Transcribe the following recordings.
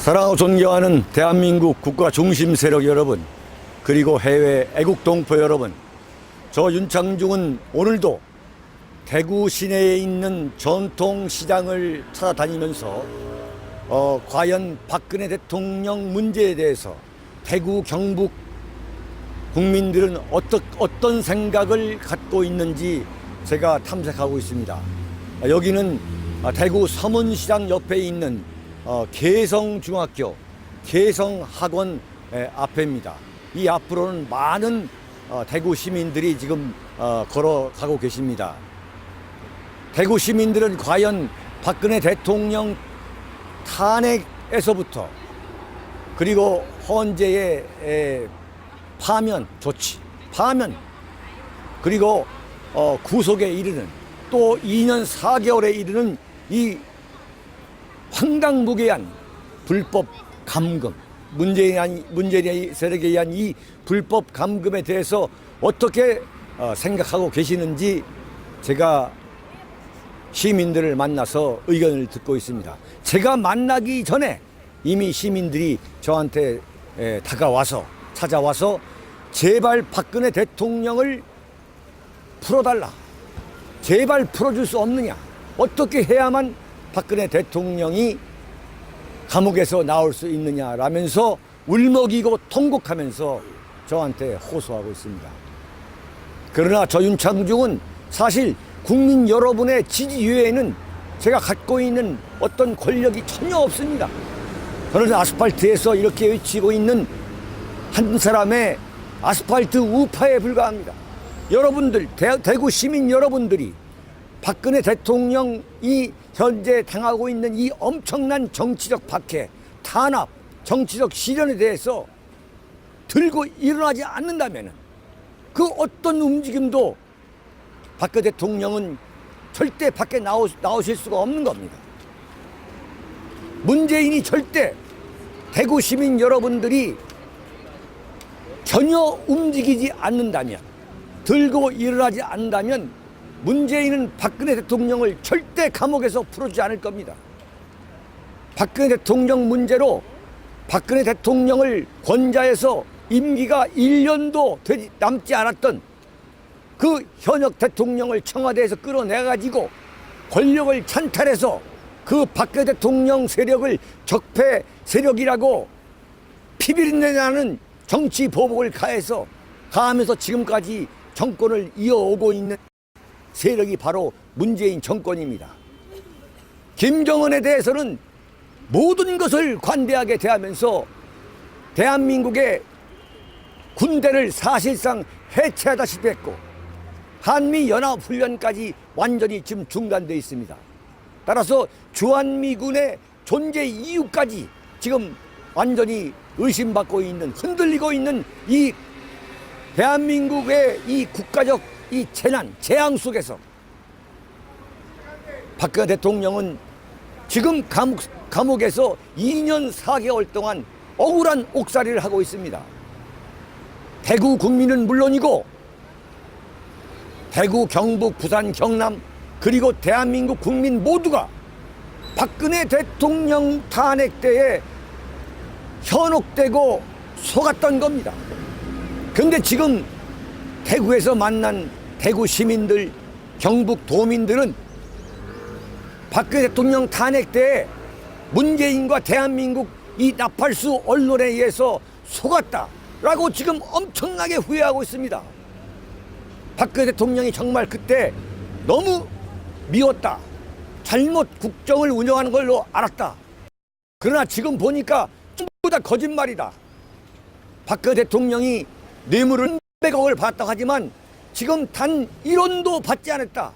사랑하고 존경하는 대한민국 국가 중심 세력 여러분, 그리고 해외 애국 동포 여러분, 저 윤창중은 오늘도 대구 시내에 있는 전통시장을 찾아다니면서 과연 박근혜 대통령 문제에 대해서 대구 경북 국민들은 어떤 생각을 갖고 있는지 제가 탐색하고 있습니다. 여기는 대구 서문시장 옆에 있는 개성중학교, 개성학원 앞에입니다. 이 앞으로는 많은 대구 시민들이 지금 걸어가고 계십니다. 대구 시민들은 과연 박근혜 대통령 탄핵에서부터 그리고 헌재의 파면 조치, 파면, 그리고 구속에 이르는, 또 2년 4개월에 이르는 이 황당무계한 불법 감금, 문재인 세력에 의한 이 불법 감금에 대해서 어떻게 생각하고 계시는지 제가 시민들을 만나서 의견을 듣고 있습니다. 제가 만나기 전에 이미 시민들이 저한테 찾아와서 제발 박근혜 대통령을 풀어달라, 제발 풀어줄 수 없느냐, 어떻게 해야만 박근혜 대통령이 감옥에서 나올 수 있느냐라면서 울먹이고 통곡하면서 저한테 호소하고 있습니다. 그러나 저 윤창중은 사실 국민 여러분의 지지 외에는 제가 갖고 있는 어떤 권력이 전혀 없습니다. 저는 아스팔트에서 이렇게 외치고 있는 한 사람의 아스팔트 우파에 불과합니다. 여러분들, 대구 시민 여러분들이 박근혜 대통령이 현재 당하고 있는 이 엄청난 정치적 박해, 탄압, 정치적 시련에 대해서 들고 일어나지 않는다면 그 어떤 움직임도 박근혜 대통령은 절대 밖에 나오실 수가 없는 겁니다. 문재인이 절대 대구 시민 여러분들이 전혀 움직이지 않는다면, 들고 일어나지 않는다면 문재인은 박근혜 대통령을 절대 감옥에서 풀어주지 않을 겁니다. 박근혜 대통령 문제로 박근혜 대통령을 권좌해서 임기가 1년도 남지 않았던 그 현역 대통령을 청와대에서 끌어내가지고 권력을 찬탈해서 그 박근혜 대통령 세력을 적폐 세력이라고 피비린내나는 정치 보복을 가하면서 지금까지 정권을 이어오고 있는 세력이 바로 문재인 정권입니다. 김정은에 대해서는 모든 것을 관대하게 대하면서 대한민국의 군대를 사실상 해체하다시피 했고, 한미연합훈련까지 완전히 지금 중단되어 있습니다. 따라서 주한미군의 존재 이유까지 지금 완전히 의심받고 있는, 흔들리고 있는 이 대한민국의 이 국가적 이 재앙 속에서 박근혜 대통령은 지금 감옥에서 2년 4개월 동안 억울한 옥살이를 하고 있습니다. 대구 국민은 물론이고 대구, 경북, 부산, 경남, 그리고 대한민국 국민 모두가 박근혜 대통령 탄핵 때에 현혹되고 속았던 겁니다. 그런데 지금 대구에서 만난 대구 시민들, 경북 도민들은 박근혜 대통령 탄핵 때에 문재인과 대한민국 이 나팔수 언론에 의해서 속았다라고 지금 엄청나게 후회하고 있습니다. 박근혜 대통령이 정말 그때 너무 미웠다, 잘못 국정을 운영하는 걸로 알았다. 그러나 지금 보니까 전부 다 거짓말이다. 박근혜 대통령이 뇌물을 100억을 받았다고 하지만 지금 단 1원도 받지 않았다.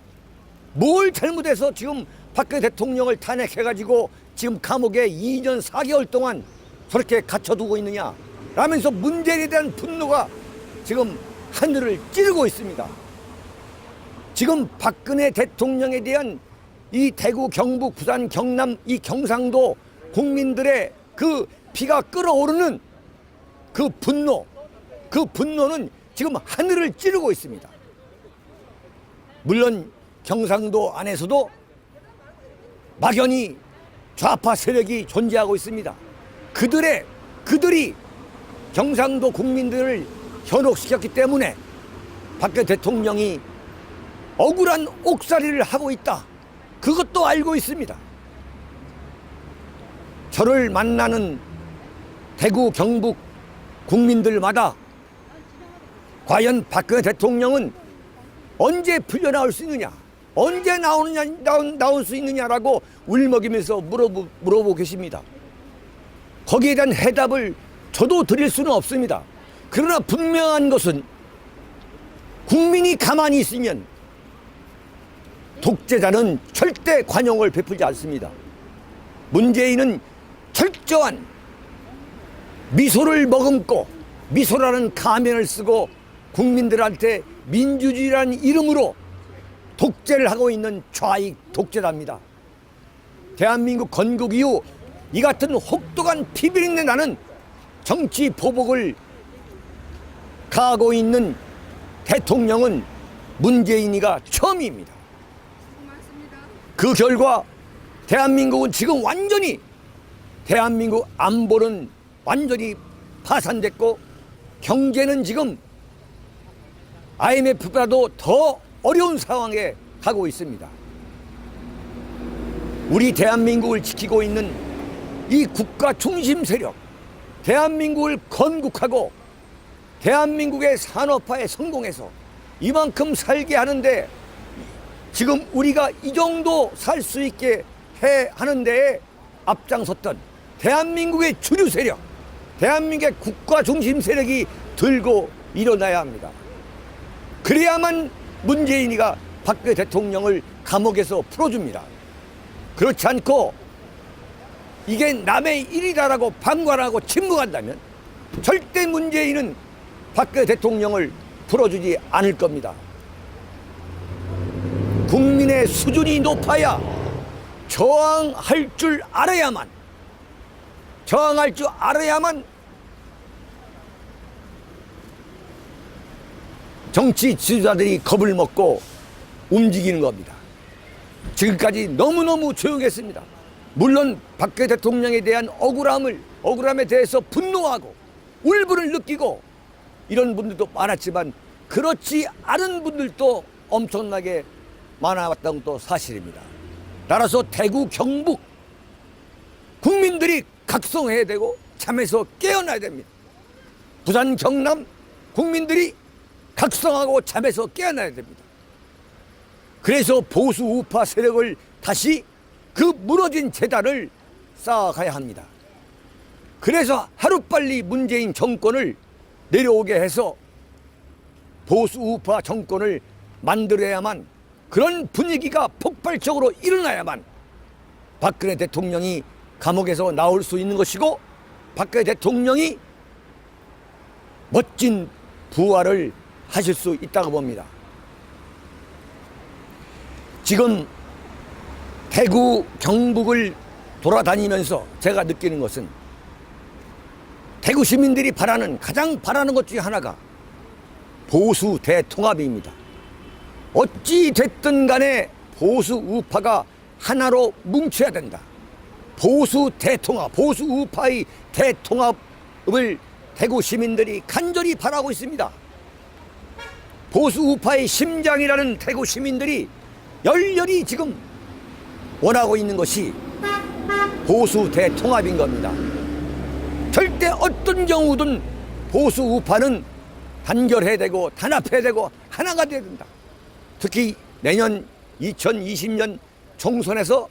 뭘 잘못해서 지금 박근혜 대통령을 탄핵해가지고 지금 감옥에 2년 4개월 동안 저렇게 갇혀두고 있느냐 라면서 문재인에 대한 분노가 지금 하늘을 찌르고 있습니다. 지금 박근혜 대통령에 대한 이 대구, 경북, 부산, 경남, 이 경상도 국민들의 그 피가 끓어오르는 그 분노는 지금 하늘을 찌르고 있습니다. 물론 경상도 안에서도 막연히 좌파 세력이 존재하고 있습니다. 그들이 경상도 국민들을 현혹시켰기 때문에 박근혜 대통령이 억울한 옥살이를 하고 있다. 그것도 알고 있습니다. 저를 만나는 대구, 경북 국민들마다 과연 박근혜 대통령은 언제 풀려나올 수 있느냐, 언제 나올 수 있느냐라고 울먹이면서 물어보고 계십니다. 거기에 대한 해답을 저도 드릴 수는 없습니다. 그러나 분명한 것은 국민이 가만히 있으면 독재자는 절대 관용을 베풀지 않습니다. 문재인은 철저한 미소를 머금고 미소라는 가면을 쓰고 국민들한테 민주주의라는 이름으로 독재를 하고 있는 좌익 독재자입니다. 대한민국 건국 이후 이 같은 혹독한 피비린내 나는 정치 보복을 가하고 있는 대통령은 문재인이가 처음입니다. 그 결과 대한민국은 지금 완전히 대한민국 안보는 완전히 파산됐고 경제는 지금 IMF보다도 더 어려운 상황에 가고 있습니다. 우리 대한민국을 지키고 있는 이 국가 중심 세력, 대한민국을 건국하고 대한민국의 산업화에 성공해서 이만큼 살게 하는데 지금 우리가 이 정도 살 수 있게 하는 데에 앞장섰던 대한민국의 주류 세력, 대한민국의 국가 중심 세력이 들고 일어나야 합니다. 그래야만 문재인이가 박근혜 대통령을 감옥에서 풀어줍니다. 그렇지 않고 이게 남의 일이다라고 방관하고 침묵한다면 절대 문재인은 박근혜 대통령을 풀어주지 않을 겁니다. 국민의 수준이 높아야 저항할 줄 알아야만 정치 지도자들이 겁을 먹고 움직이는 겁니다. 지금까지 너무너무 조용했습니다. 물론 박근혜 대통령에 대한 억울함에 대해서 분노하고 울분을 느끼고 이런 분들도 많았지만 그렇지 않은 분들도 엄청나게 많아왔다는 것도 사실입니다. 따라서 대구, 경북 국민들이 각성해야 되고 잠에서 깨어나야 됩니다. 부산, 경남 국민들이 각성하고 잠에서 깨어나야 됩니다. 그래서 보수 우파 세력을 다시 그 무너진 재단을 쌓아가야 합니다. 그래서 하루빨리 문재인 정권을 내려오게 해서 보수 우파 정권을 만들어야만, 그런 분위기가 폭발적으로 일어나야만 박근혜 대통령이 감옥에서 나올 수 있는 것이고 박근혜 대통령이 멋진 부활을 하실 수 있다고 봅니다. 지금 대구, 경북을 돌아다니면서 제가 느끼는 것은 대구 시민들이 가장 바라는 것 중에 하나가 보수 대통합입니다. 어찌 됐든 간에 보수 우파가 하나로 뭉쳐야 된다. 보수 대통합, 보수 우파의 대통합을 대구 시민들이 간절히 바라고 있습니다. 보수 우파의 심장이라는 대구 시민들이 열렬히 지금 원하고 있는 것이 보수 대통합인 겁니다. 절대 어떤 경우든 보수 우파는 단결해야 되고 단합해야 되고 하나가 돼야 된다. 특히 내년 2020년 총선에서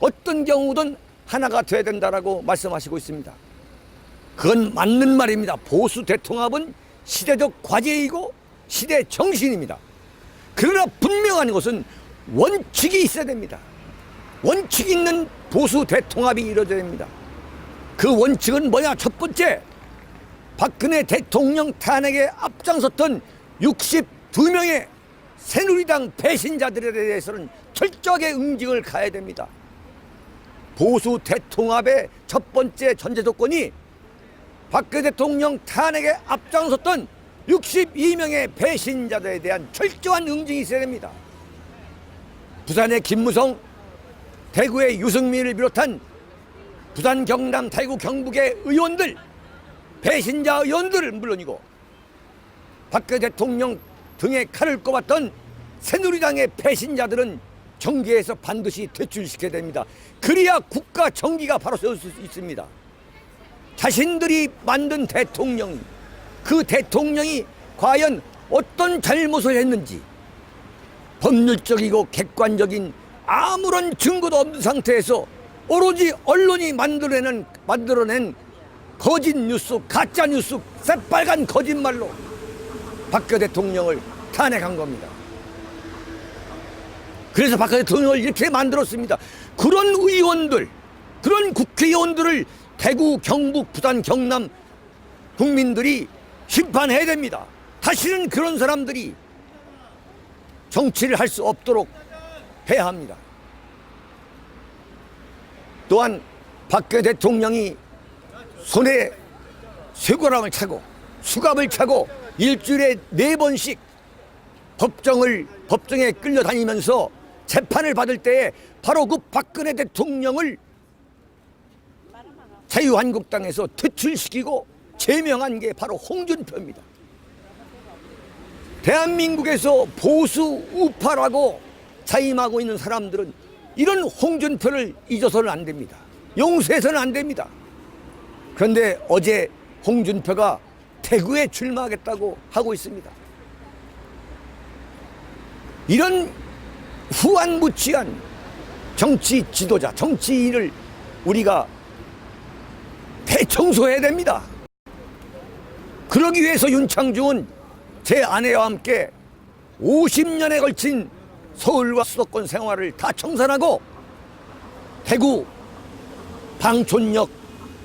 어떤 경우든 하나가 돼야 된다라고 말씀하시고 있습니다. 그건 맞는 말입니다. 보수 대통합은 시대적 과제이고 시대 정신입니다. 그러나 분명한 것은 원칙이 있어야 됩니다. 원칙 있는 보수 대통합이 이루어져야 됩니다. 그 원칙은 뭐냐? 첫 번째, 박근혜 대통령 탄핵에 앞장섰던 62명의 새누리당 배신자들에 대해서는 철저하게 응징을 가야 됩니다. 보수 대통합의 첫 번째 전제 조건이 박근혜 대통령 탄핵에 앞장섰던 62명의 배신자들에 대한 철저한 응징이 있어야 됩니다. 부산의 김무성, 대구의 유승민을 비롯한 부산, 경남, 대구, 경북의 의원들, 배신자 의원들은 물론이고 박근혜 대통령 등에 칼을 꼽았던 새누리당의 배신자들은 정계에서 반드시 퇴출시켜야 됩니다. 그래야 국가 정기가 바로 세울 수 있습니다. 자신들이 만든 대통령, 그 대통령이 과연 어떤 잘못을 했는지 법률적이고 객관적인 아무런 증거도 없는 상태에서 오로지 언론이 만들어낸 거짓 뉴스, 가짜 뉴스, 새빨간 거짓말로 박근혜 대통령을 탄핵한 겁니다. 그래서 박근혜 대통령을 이렇게 만들었습니다. 그런 의원들, 그런 국회의원들을 대구, 경북, 부산, 경남 국민들이 심판해야 됩니다. 다시는 그런 사람들이 정치를 할 수 없도록 해야 합니다. 또한 박근혜 대통령이 손에 쇠고랑을 차고 수갑을 차고 일주일에 4번씩 법정에 끌려다니면서 재판을 받을 때에 바로 그 박근혜 대통령을 자유한국당에서 퇴출시키고 제명한 게 바로 홍준표입니다. 대한민국에서 보수 우파라고 자임하고 있는 사람들은 이런 홍준표를 잊어서는 안 됩니다. 용서해서는 안 됩니다. 그런데 어제 홍준표가 대구에 출마하겠다고 하고 있습니다. 이런 후안무치한 정치 지도자, 정치인을 우리가 대청소해야 됩니다. 그러기 위해서 윤창중은 제 아내와 함께 50년에 걸친 서울과 수도권 생활을 다 청산하고 대구 방촌역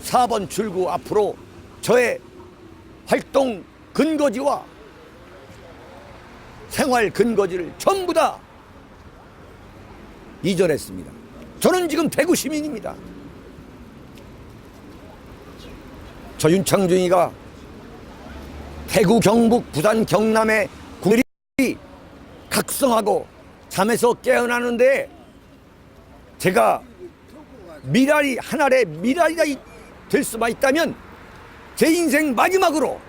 4번 출구 앞으로 저의 활동 근거지와 생활 근거지를 전부 다 이전했습니다. 저는 지금 대구 시민입니다. 저 윤창중이가 대구, 경북, 부산, 경남의 국민들이 각성하고 잠에서 깨어나는데 제가 한 알의 미랄이가 될 수만 있다면 제 인생 마지막으로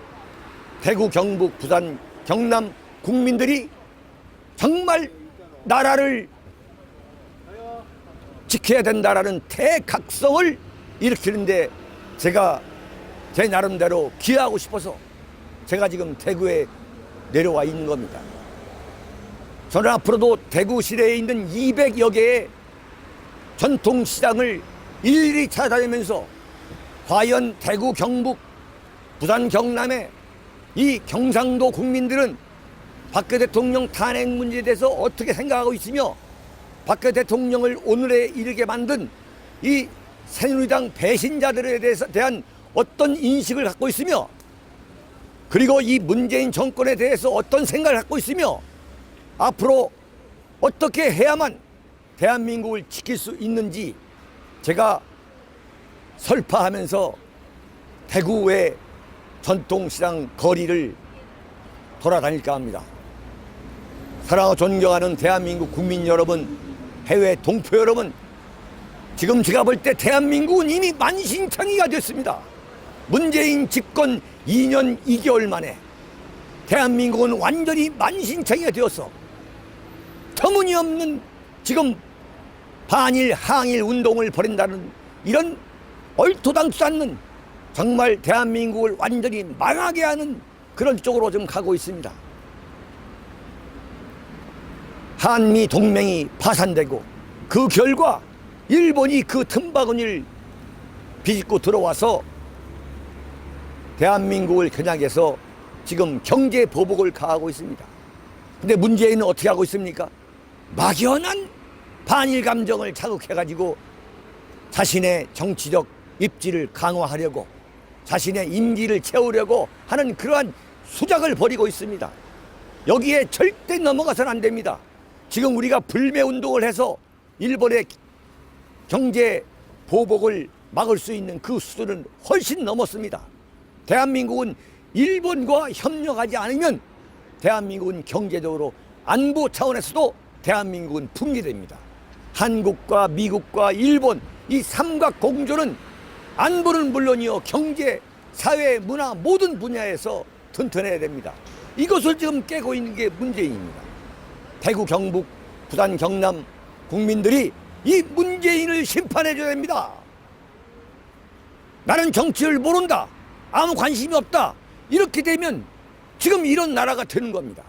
대구, 경북, 부산, 경남 국민들이 정말 나라를 지켜야 된다라는 대각성을 일으키는데 제가 제 나름대로 기여하고 싶어서 제가 지금 대구에 내려와 있는 겁니다. 저는 앞으로도 대구 시내에 있는 200여 개의 전통시장을 일일이 찾아다니면서 과연 대구, 경북, 부산, 경남의 이 경상도 국민들은 박근혜 대통령 탄핵 문제에 대해서 어떻게 생각하고 있으며 박근혜 대통령을 오늘에 이르게 만든 이 새누리당 배신자들에 대한 어떤 인식을 갖고 있으며 그리고 이 문재인 정권에 대해서 어떤 생각을 갖고 있으며 앞으로 어떻게 해야만 대한민국을 지킬 수 있는지 제가 설파하면서 대구의 전통시장 거리를 돌아다닐까 합니다. 사랑하고 존경하는 대한민국 국민 여러분, 해외 동포 여러분, 지금 제가 볼 때 대한민국은 이미 만신창이가 됐습니다. 문재인 집권 2년 2개월 만에 대한민국은 완전히 만신창이가 되어서 터무니없는 지금 반일 항일 운동을 벌인다는 이런 얼토당치 않는 정말 대한민국을 완전히 망하게 하는 그런 쪽으로 좀 가고 있습니다. 한미 동맹이 파산되고 그 결과 일본이 그 틈바구니를 비집고 들어와서 대한민국을 겨냥해서 지금 경제 보복을 가하고 있습니다. 근데 문재인은 어떻게 하고 있습니까? 막연한 반일 감정을 자극해가지고 자신의 정치적 입지를 강화하려고 자신의 임기를 채우려고 하는 그러한 수작을 벌이고 있습니다. 여기에 절대 넘어가서는 안 됩니다. 지금 우리가 불매운동을 해서 일본의 경제 보복을 막을 수 있는 그 수준은 훨씬 넘었습니다. 대한민국은 일본과 협력하지 않으면 대한민국은 경제적으로 안보 차원에서도 대한민국은 붕괴됩니다. 한국과 미국과 일본 이 삼각 공조는 안보는 물론이요, 경제, 사회, 문화 모든 분야에서 튼튼해야 됩니다. 이것을 지금 깨고 있는 게 문재인입니다. 대구, 경북, 부산, 경남 국민들이 이 문재인을 심판해줘야 됩니다. 나는 정치를 모른다, 아무 관심이 없다, 이렇게 되면 지금 이런 나라가 되는 겁니다.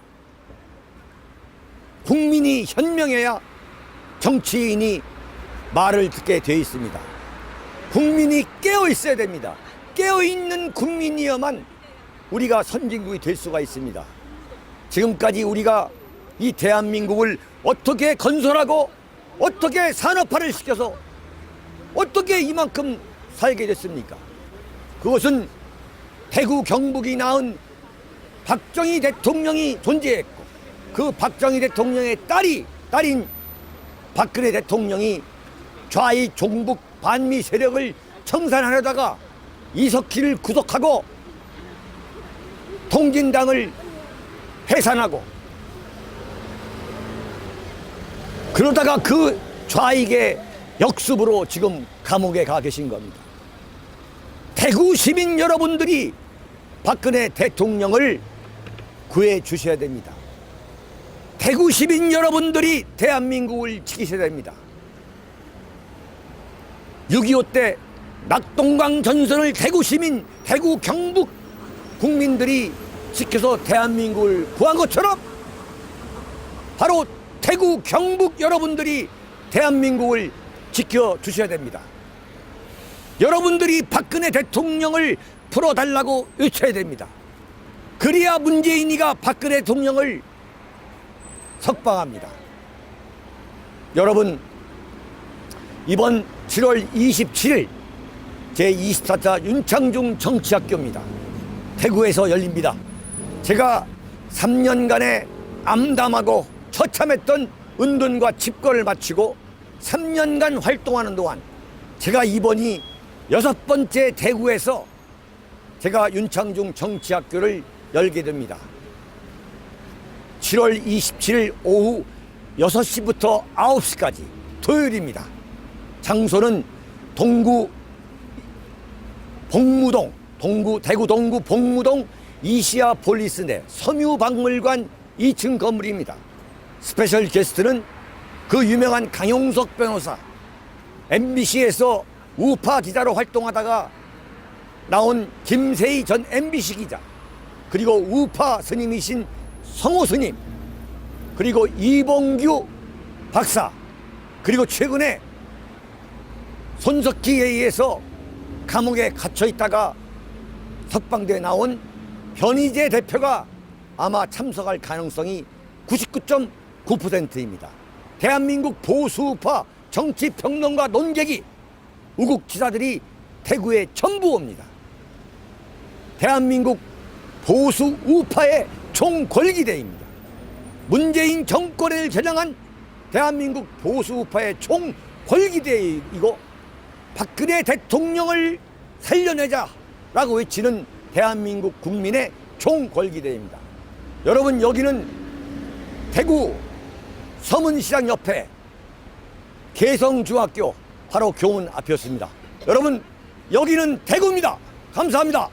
국민이 현명해야 정치인이 말을 듣게 되어 있습니다. 국민이 깨어 있어야 됩니다. 깨어 있는 국민이어만 우리가 선진국이 될 수가 있습니다. 지금까지 우리가 이 대한민국을 어떻게 건설하고 어떻게 산업화를 시켜서 어떻게 이만큼 살게 됐습니까? 그것은 대구, 경북이 낳은 박정희 대통령이 존재했고, 그 박정희 대통령의 딸인 박근혜 대통령이 좌익 종북 반미 세력을 청산하려다가 이석희를 구속하고 통진당을 해산하고, 그러다가 그 좌익의 역습으로 지금 감옥에 가 계신 겁니다. 대구 시민 여러분들이 박근혜 대통령을 구해 주셔야 됩니다. 대구 시민 여러분들이 대한민국을 지키셔야 됩니다. 6.25 때 낙동강 전선을 대구 시민, 대구 경북 국민들이 지켜서 대한민국을 구한 것처럼 바로 대구 경북 여러분들이 대한민국을 지켜주셔야 됩니다. 여러분들이 박근혜 대통령을 풀어달라고 외쳐야 됩니다. 그래야 문재인이가 박근혜 대통령을 석방합니다. 여러분, 이번 7월 27일 제24차 윤창중 정치학교입니다. 대구에서 열립니다. 제가 3년간의 암담하고 처참했던 은둔과 집거를 마치고 3년간 활동하는 동안 제가 이번이 6번째 대구에서 제가 윤창중 정치학교를 열게 됩니다. 7월 27일 오후 6시부터 9시까지 토요일입니다. 장소는 동구 복무동, 대구 동구 복무동 이시아 폴리스 내 섬유박물관 2층 건물입니다. 스페셜 게스트는 그 유명한 강용석 변호사, MBC에서 우파 기자로 활동하다가 나온 김세희 전 MBC 기자, 그리고 우파 스님이신 성호 스님, 그리고 이봉규 박사, 그리고 최근에 손석희에 의해서 감옥에 갇혀 있다가 석방돼 나온 변희재 대표가 아마 참석할 가능성이 99.9%입니다. 대한민국 보수우파 정치평론가 논객이 우국지사들이 대구에 전부 옵니다. 대한민국 보수 우파의 총궐기대입니다. 문재인 정권을 겨냥한 대한민국 보수 우파의 총궐기대이고, 박근혜 대통령을 살려내자라고 외치는 대한민국 국민의 총궐기대입니다. 여러분, 여기는 대구 서문시장 옆에 개성중학교 바로 교문 앞이었습니다. 여러분, 여기는 대구입니다. 감사합니다.